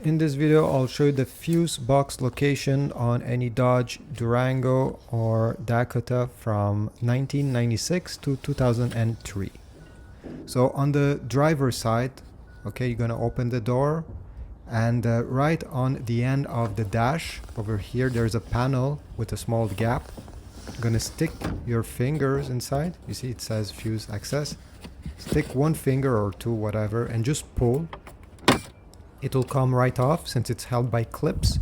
In this video, I'll show you the fuse box location on any Dodge Durango or Dakota from 1996 to 2003. So on the driver's side, okay, you're gonna open the door, and right on the end of the dash over here, there's a panel with a small gap. You're gonna stick your fingers inside. You see it says fuse access. Stick one finger or two, whatever, and just pull. It will come right off since it's held by clips.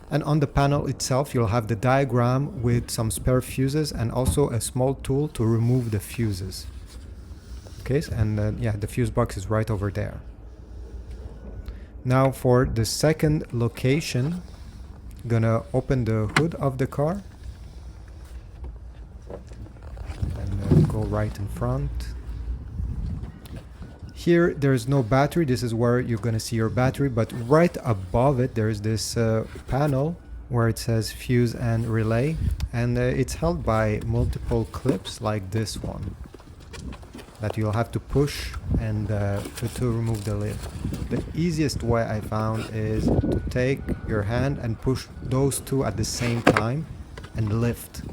And on the panel itself, you'll have the diagram with some spare fuses and also a small tool to remove the fuses. Okay, and yeah, the fuse box is right over there. Now for the second location, I'm gonna open the hood of the car and go right in front. Here there's no battery. This is where you're gonna see your battery, but right above it there's this panel where it says fuse and relay, and it's held by multiple clips like this one that you'll have to push and to remove the lid. The easiest way I found is to take your hand and push those two at the same time and lift.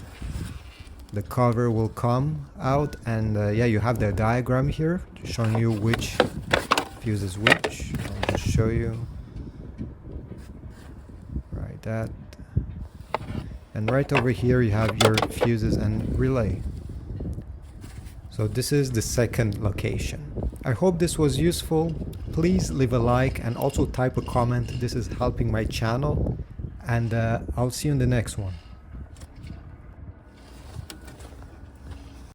The cover will come out, and yeah, you have the diagram here showing you which fuse is which. I'll just show you. Right, that. And right over here you have your fuses and relay. So this is the second location. I hope this was useful. Please leave a like and also type a comment. This is helping my channel, and I'll see you in the next one.